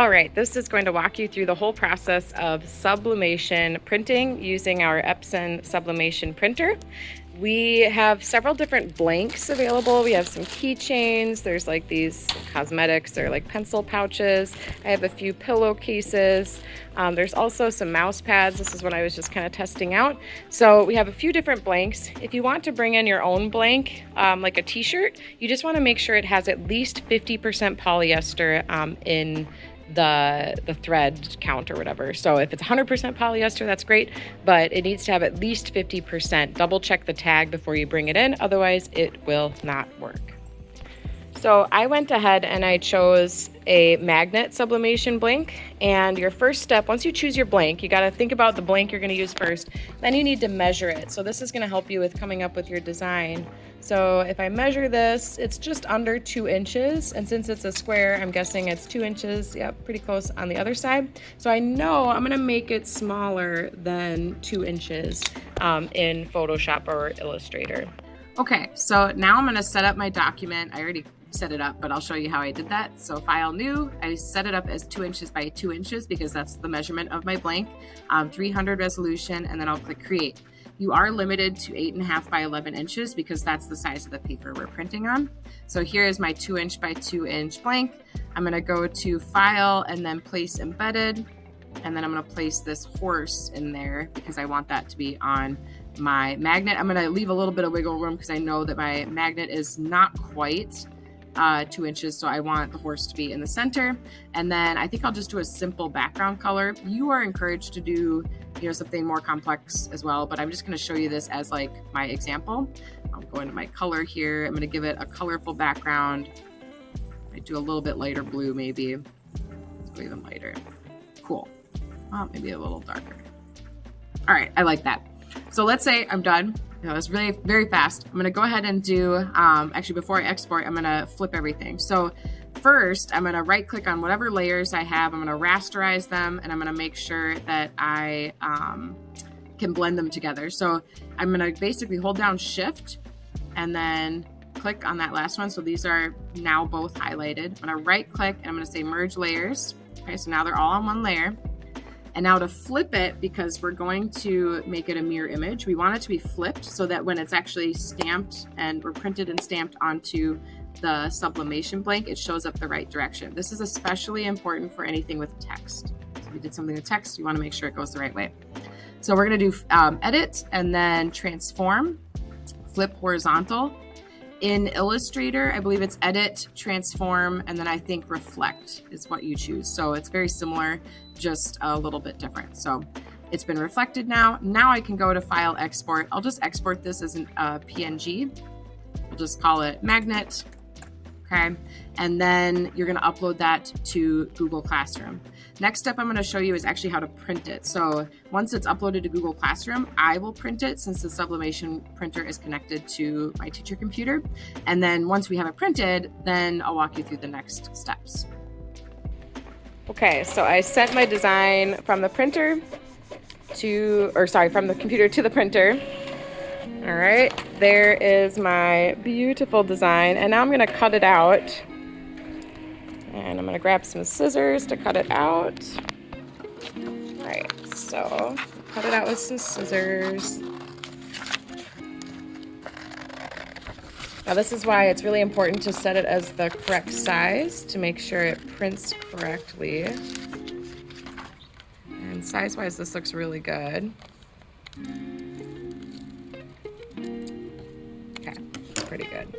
All right, this is going to walk you through the whole process of sublimation printing using our Epson sublimation printer. We have several different blanks available. We have some keychains. There's like these cosmetics. They're like pencil pouches. I have a few pillowcases. There's also some mouse pads. This is what I was just kind of testing out. So we have a few different blanks. If you want to bring in your own blank, like a t-shirt, you just want to make sure it has at least 50% polyester in the thread count or whatever. So if it's 100% polyester, that's great, but it needs to have at least 50%. Double check the tag before you bring it in, otherwise it will not work. So I went ahead and I chose a magnet sublimation blank, and your first step, once you choose your blank, you got to think about the blank you're going to use first. Then you need to measure it. So this is going to help you with coming up with your design. So if I measure this, it's just under 2 inches, and since it's a square, I'm guessing it's 2 inches. Yep, pretty close on the other side. So I know I'm going to make it smaller than 2 inches in Photoshop or Illustrator. Okay, so now I'm going to set up my document. I already set it up, but I'll show you how I did that. So File New, I set it up as 2 inches by 2 inches because that's the measurement of my blank, 300 resolution, and then I'll click Create. You are limited to 8.5 by 11 inches because that's the size of the paper we're printing on. So here is my 2 inch by 2 inch blank. I'm going to go to File and then Place Embedded, and then I'm going to place this horse in there because I want that to be on my magnet. I'm going to leave a little bit of wiggle room because I know that my magnet is not quite 2 inches, so I want the horse to be in the center. And then I think I'll just do a simple background color. You are encouraged to do, something more complex as well, but I'm just going to show you this as like my example. I'll go into my color here. I'm going to give it a colorful background. I do a little bit lighter blue, maybe. Let's go even lighter. Cool. Well, maybe a little darker. All right, I like that. So let's say I'm done. It's really very fast. I'm going to go ahead and do, actually before I export, I'm going to flip everything. So first, I'm going to right click on whatever layers I have. I'm going to rasterize them, and I'm going to make sure that I can blend them together. So I'm going to basically hold down Shift and then click on that last one. So these are now both highlighted. I'm going to right click and I'm going to say Merge Layers. Okay, so now they're all on one layer. And now to flip it, because we're going to make it a mirror image, we want it to be flipped so that when it's actually stamped and or printed and stamped onto the sublimation blank, it shows up the right direction. This is especially important for anything with text. So if you did something with text, you want to make sure it goes the right way. So we're going to do Edit and then Transform, Flip Horizontal. In Illustrator, I believe it's Edit, Transform, and then I think Reflect is what you choose. So it's very similar, just a little bit different. So it's been reflected now. Now I can go to File, Export. I'll just export this as a PNG. We'll just call it Magnet. Okay. And then you're going to upload that to Google Classroom. Next step I'm going to show you is actually how to print it. So once it's uploaded to Google Classroom, I will print it since the sublimation printer is connected to my teacher computer. And then once we have it printed, then I'll walk you through the next steps. Okay, so I sent my design from the printer from the computer to the printer. All right, there is my beautiful design, and now I'm going to cut it out. And I'm going to grab some scissors to cut it out. All right, so cut it out with some scissors. Now this is why it's really important to set it as the correct size to make sure it prints correctly. And size-wise, this looks really good. Okay, that's pretty good.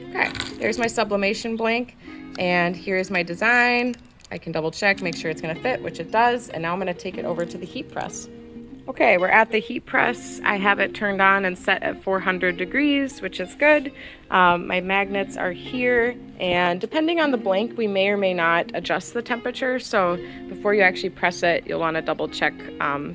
Okay, there's my sublimation blank, and here's my design. I can double check, make sure it's gonna fit, which it does, and now I'm gonna take it over to the heat press. Okay, we're at the heat press. I have it turned on and set at 400 degrees, which is good. My magnets are here, and depending on the blank, we may or may not adjust the temperature. So before you actually press it, you'll want to double check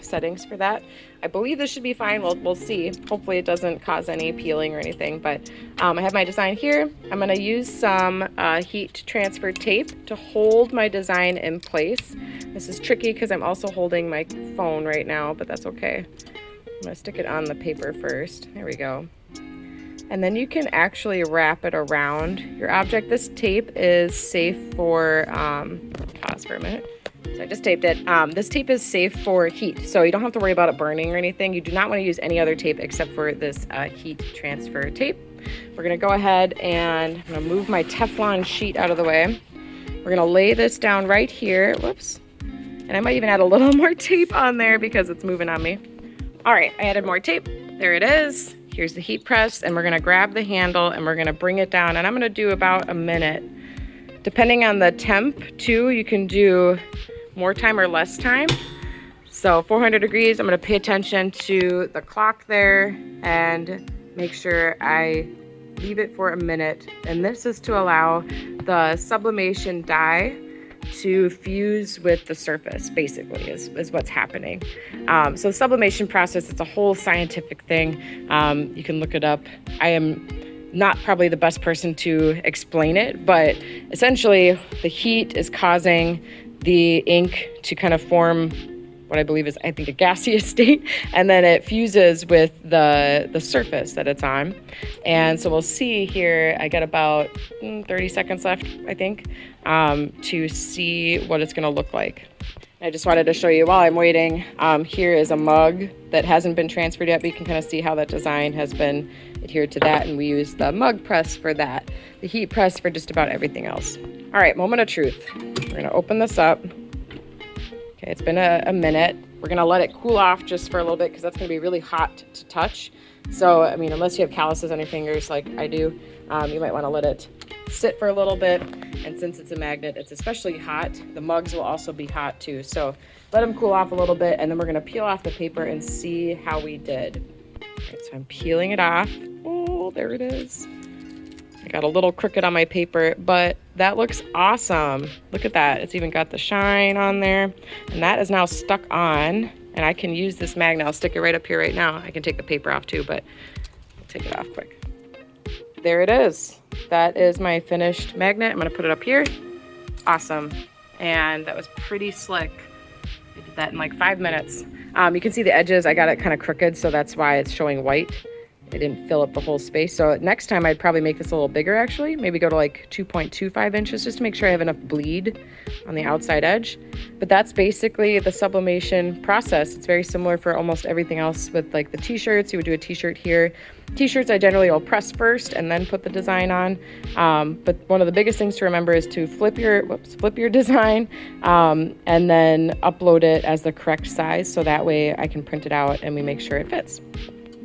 settings for that. I believe this should be fine. We'll see. Hopefully it doesn't cause any peeling or anything, but I have my design here. I'm going to use some heat transfer tape to hold my design in place. This is tricky because I'm also holding my phone right now, but that's okay. I'm going to stick it on the paper first. There we go. And then you can actually wrap it around your object. This tape is safe for, pause for a minute. So I just taped it. This tape is safe for heat, so you don't have to worry about it burning or anything. You do not want to use any other tape except for this heat transfer tape. We're gonna go ahead and I'm gonna move my Teflon sheet out of the way. We're gonna lay this down right here. Whoops. And I might even add a little more tape on there because it's moving on me. All right, I added more tape. There it is. Here's the heat press, and we're gonna grab the handle and we're gonna bring it down, and I'm gonna do about a minute. Depending on the temp too, you can do more time or less time. So 400 degrees, I'm gonna pay attention to the clock there and make sure I leave it for a minute. And this is to allow the sublimation dye to fuse with the surface, basically, is what's happening. So the sublimation process, it's a whole scientific thing. You can look it up. I am not probably the best person to explain it, but essentially the heat is causing the ink to kind of form what I believe is, I think, a gaseous state, and then it fuses with the surface that it's on. And so we'll see here, I got about 30 seconds left, I think, to see what it's gonna look like. I just wanted to show you while I'm waiting, here is a mug that hasn't been transferred yet, but you can kind of see how that design has been adhered to that, and we use the mug press for that, the heat press for just about everything else. All right, moment of truth. We're gonna open this up. Okay, it's been a minute. We're gonna let it cool off just for a little bit because that's gonna be really hot to touch. So, I mean, unless you have calluses on your fingers like I do, you might wanna let it sit for a little bit. And since it's a magnet, it's especially hot. The mugs will also be hot too. So let them cool off a little bit, and then we're gonna peel off the paper and see how we did. All right, so I'm peeling it off. Oh, there it is. I got a little crooked on my paper, but that looks awesome. Look at that. It's even got the shine on there. And that is now stuck on, and I can use this magnet. I'll stick it right up here right now. I can take the paper off too, but I'll take it off quick. There it is. That is my finished magnet. I'm gonna put it up here. Awesome. And that was pretty slick. I did that in like 5 minutes. You can see the edges. I got it kind of crooked, so that's why it's showing white. I didn't fill up the whole space. So next time I'd probably make this a little bigger actually, maybe go to like 2.25 inches just to make sure I have enough bleed on the outside edge. But that's basically the sublimation process. It's very similar for almost everything else with like the t-shirts. You would do a t-shirt here. T-shirts I generally will press first and then put the design on. But one of the biggest things to remember is to flip your design and then upload it as the correct size so that way I can print it out and we make sure it fits.